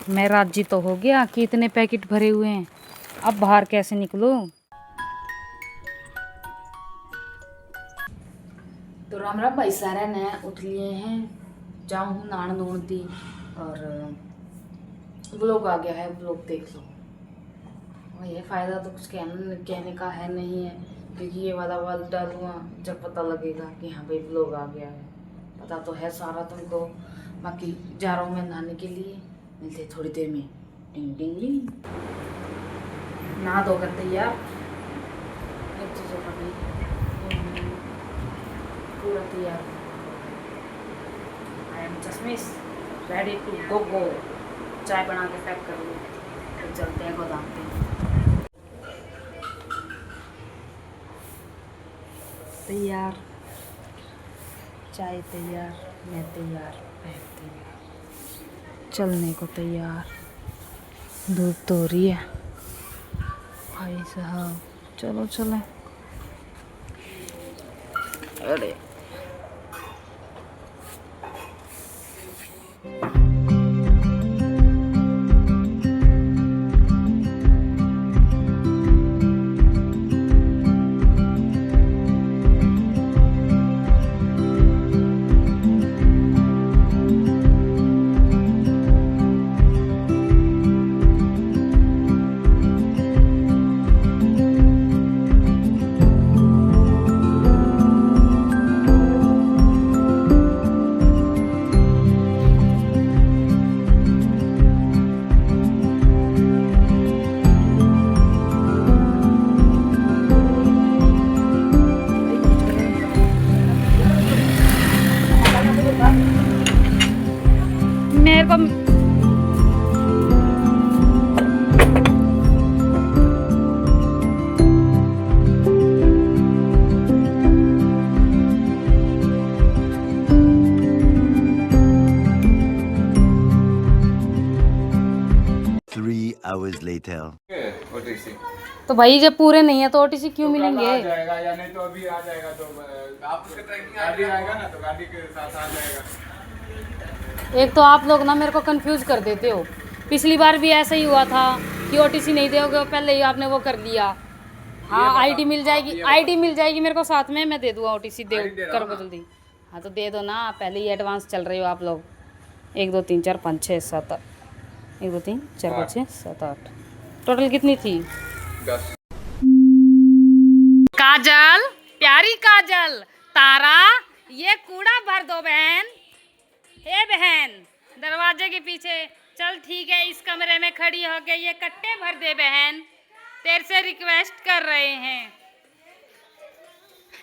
मैं राजी तो हो गया कि इतने पैकेट भरे हुए हैं, अब बाहर कैसे निकलूं। तो राम राम भाई, सारे ने उठ लिए हैं, जाऊँ नान नून दी और व्लॉग आ गया है, व्लॉग देख लो। और ये फ़ायदा तो कुछ कहने का है नहीं है, क्योंकि ये वाला वाल डालूँगा जब पता लगेगा कि हाँ भाई व्लॉग आ गया है। पता तो है सारा तुमको। बाकी जा रहा हूँ मैं नहाने के लिए, मिलते थोड़ी देर में। डिंग डिंग डिंग। नहा धोकर तैयार, एक चीज़ों का भी पूरा तैयार। आई एम चश्मिश रेडी टू गो। चाय बना के पैक कर लूँ, फिर चलते हैं गोदाम पे। तैयार, चाय तैयार, मैं तैयार, पैक तैयार, चलने को तैयार। धूप तो हो रही है भाई साहब, चलो चलें। अरे मेरे को 3 hours later. तो भाई जब पूरे नहीं है तो ओटीसी क्यों मिलेंगे? आ जाएगा या नहीं तो अभी आ जाएगा। तो आप गाड़ी आएगा ना तो गाड़ी के साथ आ जाएगा। एक तो आप लोग ना मेरे को कंफ्यूज कर देते हो। पिछली बार भी ऐसा ही हुआ था कि ओटीसी नहीं दोगे, पहले ही आपने वो कर दिया। हाँ आईडी मिल जाएगी, आईडी मिल जाएगी मेरे को साथ में, मैं दे दूँगा ओटीसी। दे कर दो जल्दी। हाँ तो दे दो ना, पहले ही एडवांस चल रहे हो आप लोग। 1 2 3 4 5 6 7 8, 1 2 3 4 5 6 7 8, टोटल कितनी थी? 10। काजल, प्यारी काजल, तारा, ये कूड़ा भर दो बहन। हे बहन, दरवाजे के पीछे चल, ठीक है, इस कमरे में खड़ी होके ये कट्टे भर दे बहन, तेरे से रिक्वेस्ट कर रहे हैं।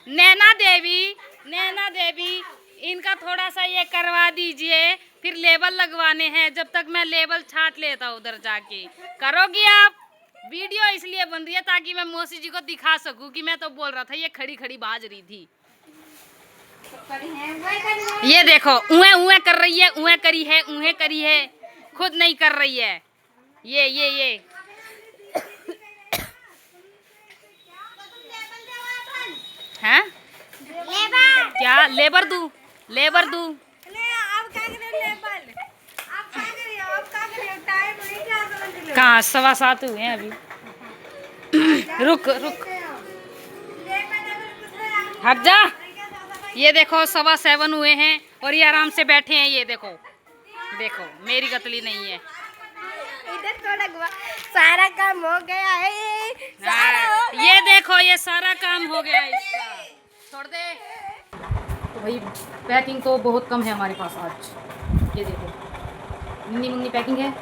नैना देवी, नैना देवी, इनका थोड़ा सा ये करवा दीजिए, फिर लेबल लगवाने हैं। जब तक मैं लेबल छाट लेता हूँ उधर जाके। करोगी आप? वीडियो इसलिए बन रही है ताकि मैं मौसी जी को दिखा सकूं कि मैं तो बोल रहा था ये खड़ी खड़ी बाज रही थी। ये देखो उए उए कर रही है, उए करी है, उहे करी है, खुद नहीं कर रही है। ये हैं? क्या लेबर दूं? लेबर दूं? कहाँ 7:15 हुए हैं अभी। रुक रुक, हट जा। ये देखो 7:15 हुए हैं और ये आराम से बैठे हैं। ये देखो, देखो मेरी कतली नहीं है। इधर थोड़ा सारा काम हो गया है, ये देखो ये सारा काम हो गया है इसका। छोड़ दे। तो भाई पैकिंग तो बहुत कम है हमारे पास आज। ये देखो मुन्नी मुन्नी पैकिंग है,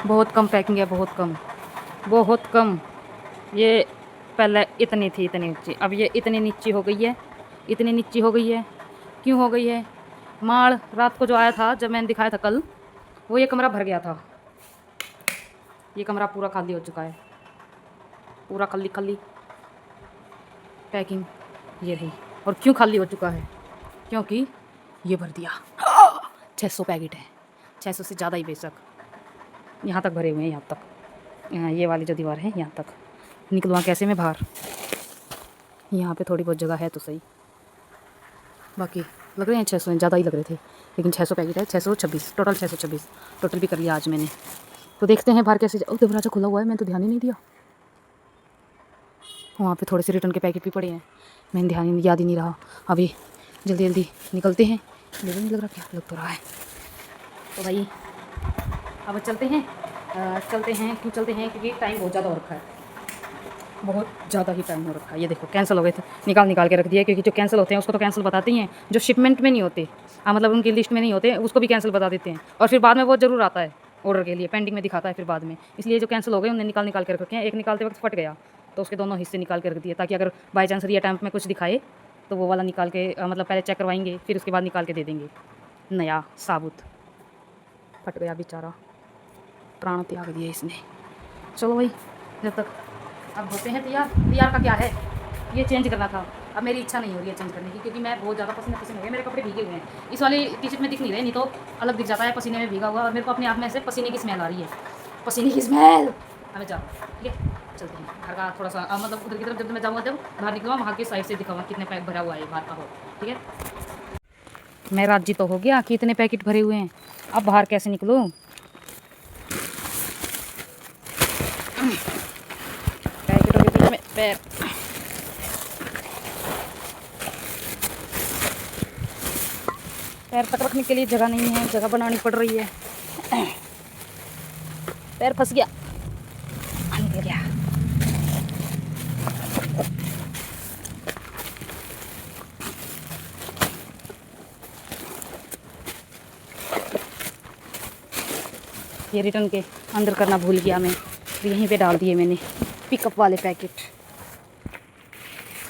बहुत कम पैकिंग है, बहुत कम, बहुत कम। ये पहले इतनी थी, इतनी ऊंची, अब ये इतनी नीची हो गई है, इतनी नीची हो गई है। क्यों हो गई है? माल रात को जो आया था, जब मैंने दिखाया था कल, वो ये कमरा भर गया था। ये कमरा पूरा खाली हो चुका है, पूरा खाली खाली पैकिंग ये रही। और क्यों खाली हो चुका है? क्योंकि ये भर दिया। 600 पैकेट है, 600 से ज़्यादा ही बेशक। यहाँ तक भरे हुए हैं, यहाँ तक, यहाँ ये वाली जो दीवार है यहाँ तक। निकलवा कैसे मैं बाहर? यहाँ पे थोड़ी बहुत जगह है तो सही, बाकी लग रहे हैं 600, ज़्यादा ही लग रहे थे। लेकिन 600 पैकेट है, 626 टोटल, 626 टोटल भी कर लिया आज मैंने। तो देखते हैं बाहर कैसे। दरवाज़ा खुला हुआ है, मैंने तो ध्यान ही नहीं दिया। वहाँ पे थोड़े से रिटर्न के पैकेट भी पड़े हैं, मैंने ध्यान याद ही नहीं रहा। अभी जल्दी जल्दी निकलते हैं। मुझे नहीं लग रहा, क्या लग तो रहा है। तो भाई अब चलते हैं क्यों चलते हैं, क्योंकि टाइम बहुत ज़्यादा हो रखा है, बहुत ज़्यादा ही टाइम हो रखा है। ये देखो कैंसिल हो गए थे, निकाल के रख दिया, क्योंकि जो कैंसिल होते हैं उसको तो कैंसिल बताते ही हैं, जो शिपमेंट में नहीं होते, मतलब उनकी लिस्ट में नहीं होते, उसको भी कैंसिल बता देते हैं। और फिर बाद में वो ज़रूर आता है ऑर्डर के लिए, पेंडिंग में दिखाता है फिर बाद में। इसलिए जो कैंसिल हो गए उन्हें निकाल के रख रखे हैं। एक निकालते वक्त फट गया तो उसके दोनों हिस्से निकाल के रख दिए, ताकि अगर बाई चांस रीअटेम्प्ट में कुछ दिखाए तो वो वाला निकाल के मतलब पहले चेक करवाएंगे, फिर उसके बाद निकाल के दे देंगे नया साबुत। फट गया बेचारा, प्राण त्याग दिया इसने। चलो भाई, जब तक अब होते हैं तैयार का क्या है, ये चेंज करना था। अब मेरी इच्छा नहीं हो रही है चेंज करने की, क्योंकि मैं बहुत ज़्यादा पसीने हो गए, मेरे कपड़े भीगे हुए हैं। इस वाली टी शर्ट में दिख नहीं रहे, नहीं तो अलग दिख जाता है पसीने में भीगा हुआ। और मेरे को अपने आप में से पसीने की स्मेल आ रही है, पसीने की स्मेल। हमें जाओ, ठीक है, चलते हैं घर का थोड़ा सा मतलब उधर की तरफ। जब मैं जाऊँगा, जब बाहर निकलूँगा, वहाँ की साइड से दिखाऊँगा कितने पैक भरा हुआ है बाहर का हो, ठीक है। मैं राजी तो हो गया कि इतने पैकेट भरे हुए हैं, अब बाहर कैसे निकलूँ। पैकेटों के बीच में पैर तक रखने के लिए जगह नहीं है, जगह बनानी पड़ रही है। पैर फंस गया, निकल गया। ये रिटर्न के अंदर करना भूल गया मैं, तो यहीं पे डाल दिए मैंने पिकअप वाले पैकेट।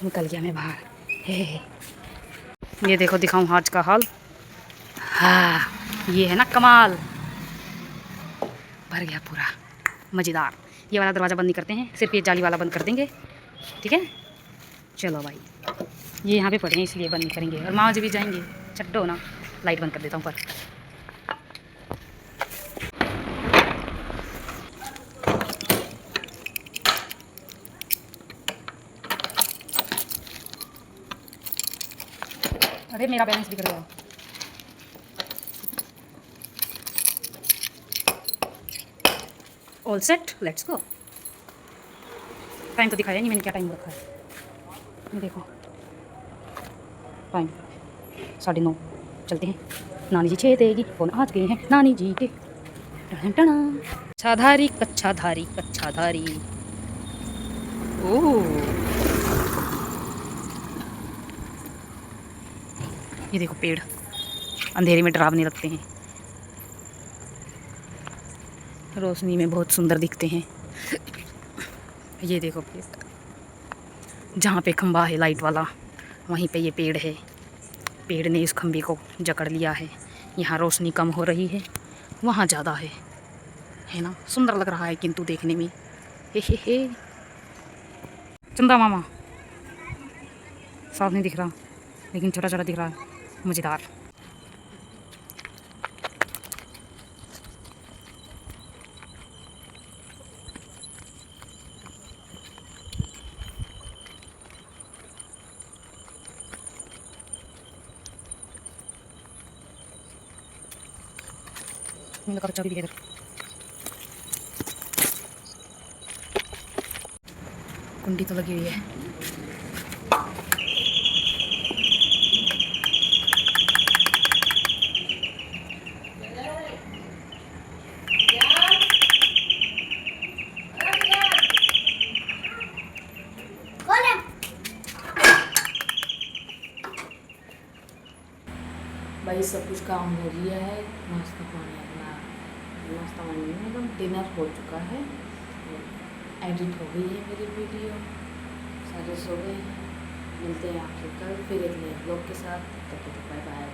निकल गया मैं बाहर। ये देखो, दिखाऊं आज का हाल। हाँ, ये है ना कमाल, भर गया पूरा, मज़ेदार। ये वाला दरवाज़ा बंद नहीं करते हैं, सिर्फ ये जाली वाला बंद कर देंगे, ठीक है। चलो भाई, ये यहाँ पे पड़े हैं इसलिए बंद नहीं करेंगे। और माँ जी भी जाएंगे, छड्डो ना, लाइट बंद कर देता हूँ पर। अरे मेरा बैलेंस बिगड़ गया। All set, let's go. Time तो दिखाया नहीं मैंने, क्या टाइम रखा है ये देखो, टाइम 9:30। चलते हैं, नानी जी छे देगी, फोन आज गए हैं नानी जी के। कच्छाधारी कच्छाधारी कच्छाधारी। ओह, ये देखो पेड़ अंधेरे में डरावने लगते हैं, रोशनी में बहुत सुंदर दिखते हैं। ये देखो पेड़, जहाँ पे खंबा है लाइट वाला, वहीं पे ये पेड़ है। पेड़ ने इस खंबे को जकड़ लिया है। यहाँ रोशनी कम हो रही है, वहाँ ज़्यादा है ना। सुंदर लग रहा है किंतु देखने में। हे चंदा मामा साफ नहीं दिख रहा, लेकिन छोटा छोटा दिख रहा है, मज़ेदार। चौड़ी दिखे इधर, कुंडी तो लगी हुई है। भाई सब कुछ काम हो गया है, नाश्ता पानी अपना, नाश्ता पानी नहीं मतलब डिनर हो चुका है, एडिट हो गई है मेरी वीडियो, सारे सो गए हैं। मिलते हैं आपसे कल फिर एक नए ब्लॉग के साथ, तब तक बाय बाय।